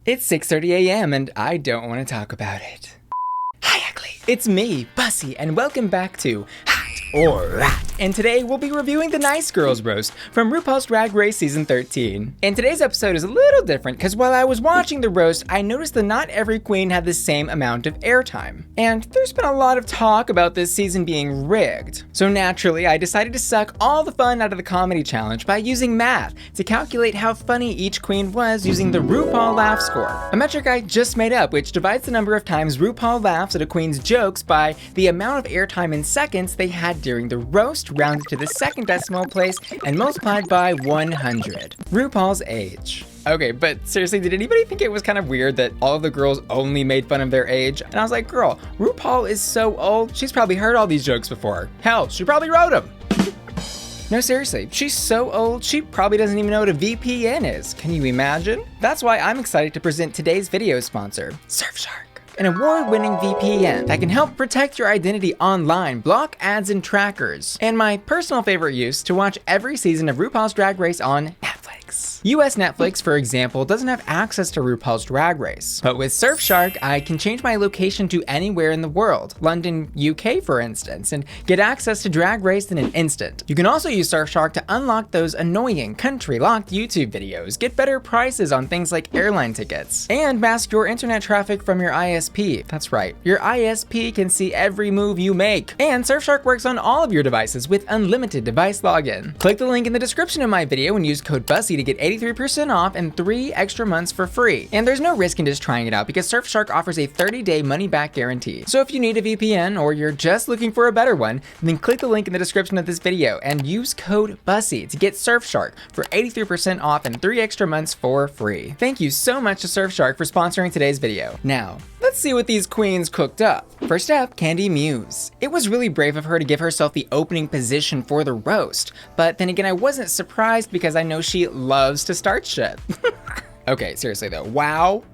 It's 6:30 a.m. and I don't want to talk about it. Hi, ugly. It's me, Bussy, and welcome back to Hot or Rat. And today we'll be reviewing the Nice Girls Roast from RuPaul's Drag Race Season 13. And today's episode is a little different because while I was watching the roast, I noticed that not every queen had the same amount of airtime. And there's been a lot of talk about this season being rigged. So naturally, I decided to suck all the fun out of the comedy challenge by using math to calculate how funny each queen was using the RuPaul laugh score, a metric I just made up which divides the number of times RuPaul laughs at a queen's jokes by the amount of airtime in seconds they had during the roast, rounded to the second decimal place and multiplied by 100. RuPaul's age. Okay, but seriously, did anybody think it was kind of weird that all of the girls only made fun of their age? And I was like, girl, RuPaul is so old, she's probably heard all these jokes before. Hell, she probably wrote them. No, seriously, she's so old, she probably doesn't even know what a VPN is. Can you imagine? That's why I'm excited to present today's video sponsor, Surfshark, an award-winning VPN that can help protect your identity online, block ads and trackers, and my personal favorite use, to watch every season of RuPaul's Drag Race on Netflix. US Netflix, for example, doesn't have access to RuPaul's Drag Race, but with Surfshark, I can change my location to anywhere in the world, London, UK for instance, and get access to Drag Race in an instant. You can also use Surfshark to unlock those annoying country-locked YouTube videos, get better prices on things like airline tickets, and mask your internet traffic from your ISP. That's right, your ISP can see every move you make. And Surfshark works on all of your devices with unlimited device login. Click the link in the description of my video and use code BUSSY to get 83% off and 3 extra months for free. And there's no risk in just trying it out because Surfshark offers a 30-day money-back guarantee. So if you need a VPN or you're just looking for a better one, then click the link in the description of this video and use code BUSSY to get Surfshark for 83% off and 3 extra months for free. Thank you so much to Surfshark for sponsoring today's video. Now, let's see what these queens cooked up. First up, Kandy Muse. It was really brave of her to give herself the opening position for the roast, but then again, I wasn't surprised because I know she loves to start shit. Okay, seriously though, wow.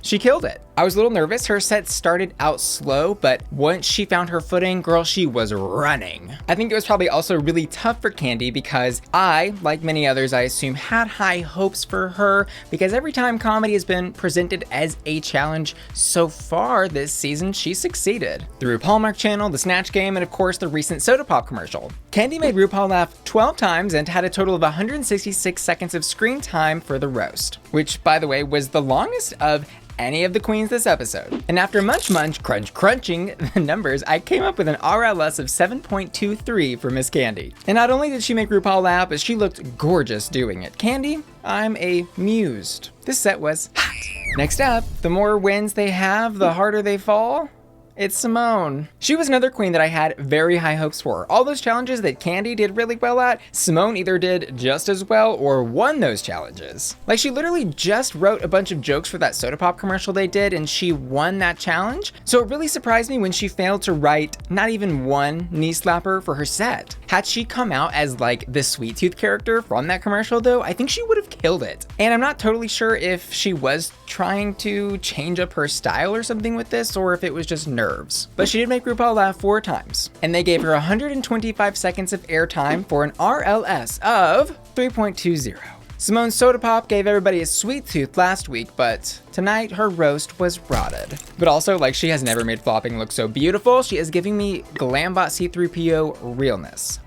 She killed it. I was a little nervous. Her set started out slow, but once she found her footing, girl, she was running. I think it was probably also really tough for Kandy because I, like many others, I assume, had high hopes for her because every time comedy has been presented as a challenge so far this season, she succeeded. The RuPaul channel, the Snatch Game, and of course the recent Soda Pop commercial. Kandy made RuPaul laugh 12 times and had a total of 166 seconds of screen time for the roast, which, by the way, was the longest of any of the queens this episode. And after crunching the numbers, I came up with an RLS of 7.23 for Miss Kandy. And not only did she make RuPaul laugh, but she looked gorgeous doing it. Kandy, I'm amused. This set was hot. Next up, the more wins they have, the harder they fall. It's Symone. She was another queen that I had very high hopes for. All those challenges that Kandy did really well at, Symone either did just as well or won those challenges. Like, she literally just wrote a bunch of jokes for that Soda Pop commercial they did and she won that challenge. So it really surprised me when she failed to write not even one knee slapper for her set. Had she come out as like the Sweet Tooth character from that commercial though, I think she would have killed it. And I'm not totally sure if she was trying to change up her style or something with this or if it was just nerves. But she did make RuPaul laugh 4 times. And they gave her 125 seconds of airtime for an RLS of 3.20. Symone's Soda Pop gave everybody a sweet tooth last week, but tonight her roast was rotted. But also, like, she has never made flopping look so beautiful. She is giving me Glambot C3PO realness.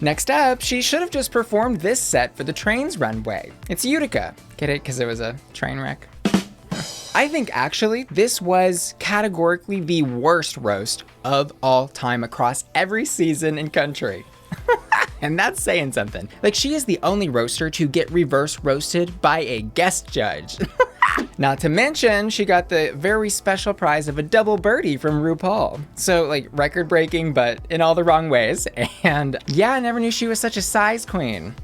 Next up, she should have just performed this set for the train's runway. It's Utica. Get it? Because it was a train wreck. I think actually this was categorically the worst roast of all time across every season and country. And that's saying something. Like, she is the only roaster to get reverse roasted by a guest judge. Not to mention, she got the very special prize of a double birdie from RuPaul. So, like, record breaking, but in all the wrong ways. And yeah, I never knew she was such a size queen.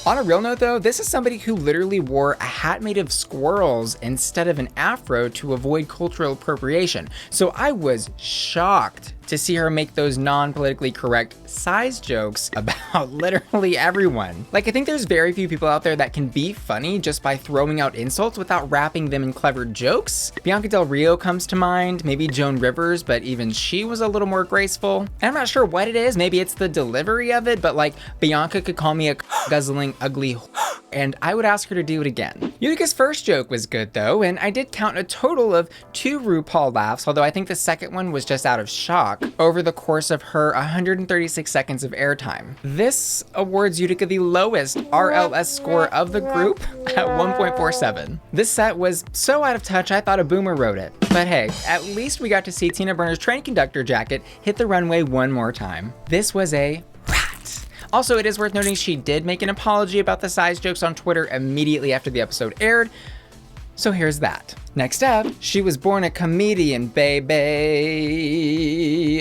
On a real note though, this is somebody who literally wore a hat made of squirrels instead of an afro to avoid cultural appropriation. So I was shocked to see her make those non-politically correct size jokes about literally everyone. Like, I think there's very few people out there that can be funny just by throwing out insults without wrapping them in clever jokes. Bianca Del Rio comes to mind, maybe Joan Rivers, but even she was a little more graceful. And I'm not sure what it is, maybe it's the delivery of it, but like, Bianca could call me a guzzling ugly and I would ask her to do it again. Utica's first joke was good though, and I did count a total of 2 Rupaul laughs, although I think the second one was just out of shock over the course of her 136 seconds of airtime. This awards Utica the lowest RLS score of the group at 1.47. This set was so out of touch I thought a boomer wrote it. But hey, at least we got to see Tina Burner's train conductor jacket hit the runway one more time. This was a rat. Also, it is worth noting she did make an apology about the size jokes on Twitter immediately after the episode aired, so here's that. Next up, she was born a comedian, baby.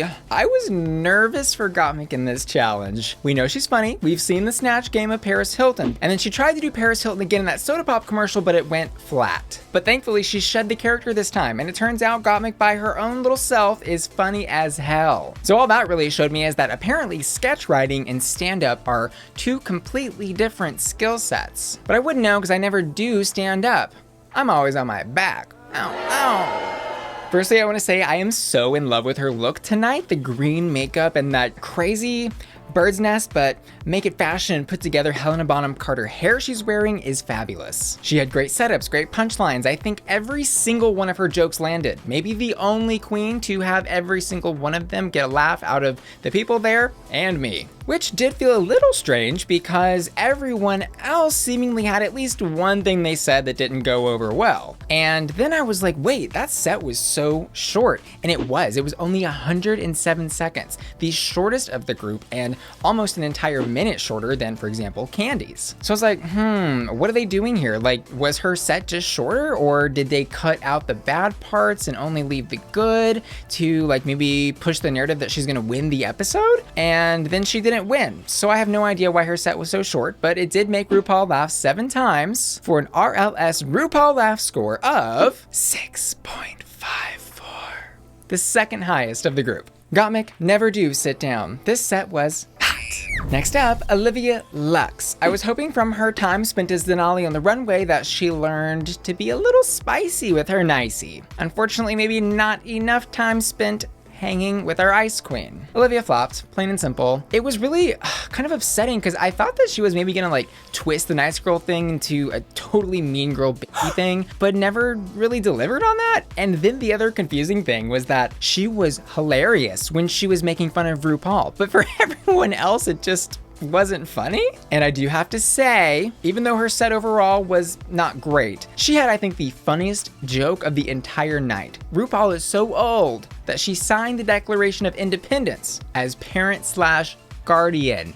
I was nervous for Gottmik in this challenge. We know she's funny. We've seen the Snatch Game of Paris Hilton. And then she tried to do Paris Hilton again in that soda pop commercial, but it went flat. But thankfully, she shed the character this time. And it turns out Gottmik by her own little self is funny as hell. So all that really showed me is that apparently sketch writing and stand-up are 2 completely different skill sets. But I wouldn't know because I never do stand up. I'm always on my back. Ow, ow. Firstly, I want to say I am so in love with her look tonight. The green makeup and that crazy bird's nest, but make it fashion and put together Helena Bonham Carter hair she's wearing is fabulous. She had great setups, great punchlines. I think every single one of her jokes landed. Maybe the only queen to have every single one of them get a laugh out of the people there and me. Which did feel a little strange because everyone else seemingly had at least one thing they said that didn't go over well. And then I was like, wait, that set was so short. And it was only 107 seconds, the shortest of the group and almost an entire minute shorter than, for example, Kandy's. So I was like, what are they doing here? Like, was her set just shorter, or did they cut out the bad parts and only leave the good to like maybe push the narrative that she's gonna win the episode? And then she didn't win. So I have no idea why her set was so short, but it did make Rupaul laugh 7 times for an RLS Rupaul laugh score of 6.54, the second highest of the group. Gottmik, never do sit down. This set was hot. Next up, Olivia Lux. I was hoping from her time spent as Denali on the runway that she learned to be a little spicy with her nicey. Unfortunately, maybe not enough time spent hanging with our ice queen. Olivia flopped, plain and simple. It was really kind of upsetting because I thought that she was maybe gonna like twist the nice girl thing into a totally mean girl thing, but never really delivered on that. And then the other confusing thing was that she was hilarious when she was making fun of Rupaul, but for everyone else, it just wasn't funny. And I do have to say, even though her set overall was not great, she had, I think, the funniest joke of the entire night. Rupaul is so old that she signed the Declaration of Independence as parent/guardian.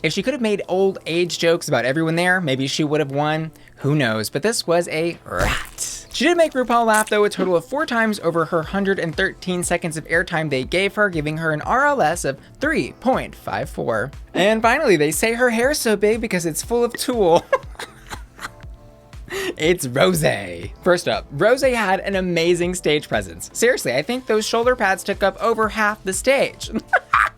If she could have made old age jokes about everyone there, maybe she would have won. Who knows? But this was a rat. She did make Rupaul laugh though a total of 4 times over her 113 seconds of airtime they gave her, giving her an RLS of 3.54. And finally, they say her hair's so big because it's full of tulle. It's Rosé. First up, Rosé had an amazing stage presence. Seriously, I think those shoulder pads took up over half the stage.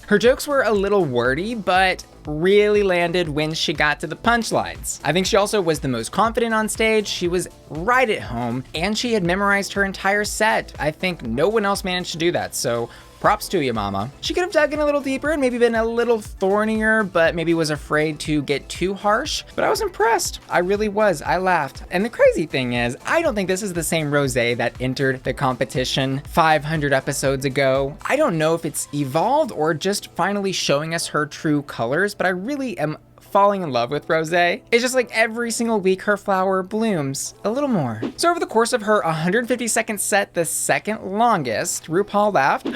Her jokes were a little wordy, but really landed when she got to the punchlines. I think she also was the most confident on stage. She was right at home, and she had memorized her entire set. I think no one else managed to do that, so props to you, mama. She could have dug in a little deeper and maybe been a little thornier, but maybe was afraid to get too harsh. But I was impressed. I really was. I laughed. And the crazy thing is, I don't think this is the same Rosé that entered the competition 500 episodes ago. I don't know if it's evolved or just finally showing us her true colors, but I really am falling in love with Rosé. It's just like every single week her flower blooms a little more. So over the course of her 150-second set, the second longest, Rupaul laughed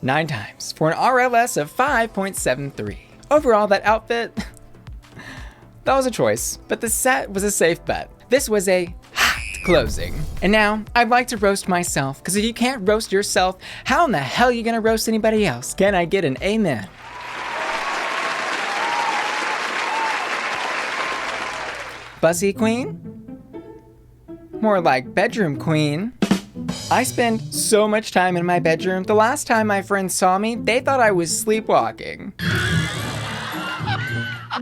9 times for an RLS of 5.73. Overall, that outfit, that was a choice, but the set was a safe bet. This was a hot closing. And now, I'd like to roast myself, because if you can't roast yourself, how in the hell are you gonna roast anybody else? Can I get an amen? Bussy Queen? More like bedroom queen. I spend so much time in my bedroom. The last time my friends saw me, they thought I was sleepwalking.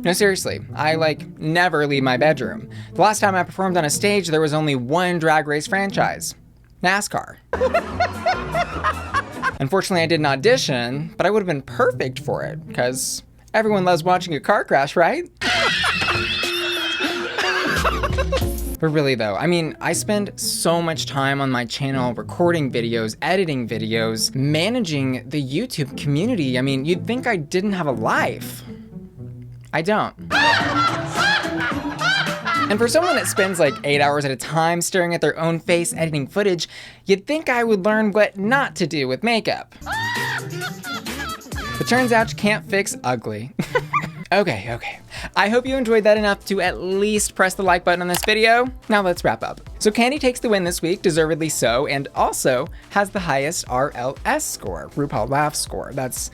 No, seriously, I never leave my bedroom. The last time I performed on a stage, there was only one drag race franchise, NASCAR. Unfortunately, I didn't audition, but I would have been perfect for it, because Everyone loves watching a car crash, right? But really though, I mean, I spend so much time on my channel recording videos, editing videos, managing the YouTube community. I mean, you'd think I didn't have a life. I don't. And for someone that spends like 8 hours at a time staring at their own face editing footage, you'd think I would learn what not to do with makeup. But turns out you can't fix ugly. Okay. I hope you enjoyed that enough to at least press the like button on this video. Now let's wrap up. So Kandy takes the win this week, deservedly so, and also has the highest RLS score, Rupaul Laugh score. That's,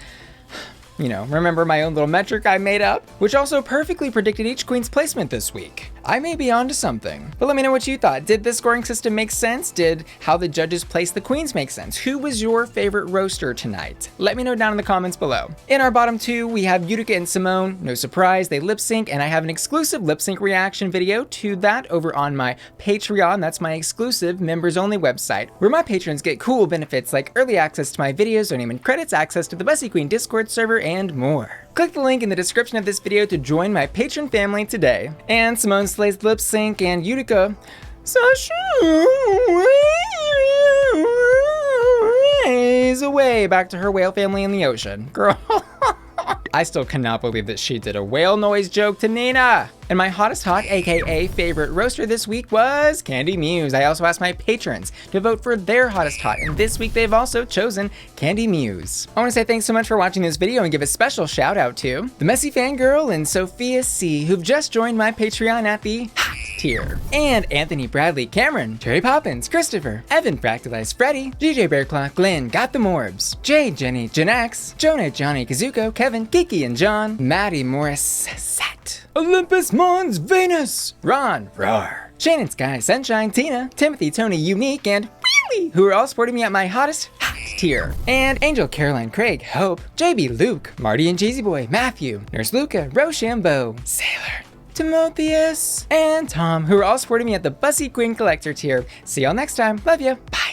you know, remember my own little metric I made up? Which also perfectly predicted each queen's placement this week. I may be onto something. But let me know what you thought. Did this scoring system make sense? Did how the judges placed the queens make sense? Who was your favorite roaster tonight? Let me know down in the comments below. In our bottom two, we have Utica and Symone. No surprise, they lip sync, and I have an exclusive lip sync reaction video to that over on my Patreon. That's my exclusive members only website, where my patrons get cool benefits like early access to my videos, no name and credits, access to the Bussy Queen Discord server, and more. Click the link in the description of this video to join my patron family today. And Symone slays lip sync, and Utica sashays away back to her whale family in the ocean. Girl. I still cannot believe that she did a whale noise joke to Nina. And my hottest hot, aka favorite roaster this week was Kandy Muse. I also asked my patrons to vote for their hottest hot, and this week they've also chosen Kandy Muse. I want to say thanks so much for watching this video and give a special shout out to the Messy Fangirl and Sophia C, who've just joined my Patreon at the hot tier. And Anthony, Bradley, Cameron, Cherry Poppins, Christopher, Evan, Fractalized Freddy, DJ Bearclaw, Glenn, Got the Morbs, Jay, Jenny, Janex, Jonah, Johnny, Kazuko, Kevin, Kiki and John, Maddie, Morris, Sat, Olympus Mons, Venus, Ron, Roar, Shannon, Sky, Sunshine, Tina, Timothy, Tony, Unique, and Really, who are all supporting me at my hottest hot tier. And Angel, Caroline, Craig, Hope, JB, Luke, Marty and Cheesy Boy, Matthew, Nurse Luca, Rochambeau, Sailor, Timotheus, and Tom, who are all supporting me at the Bussy Queen Collector tier. See y'all next time. Love ya. Bye.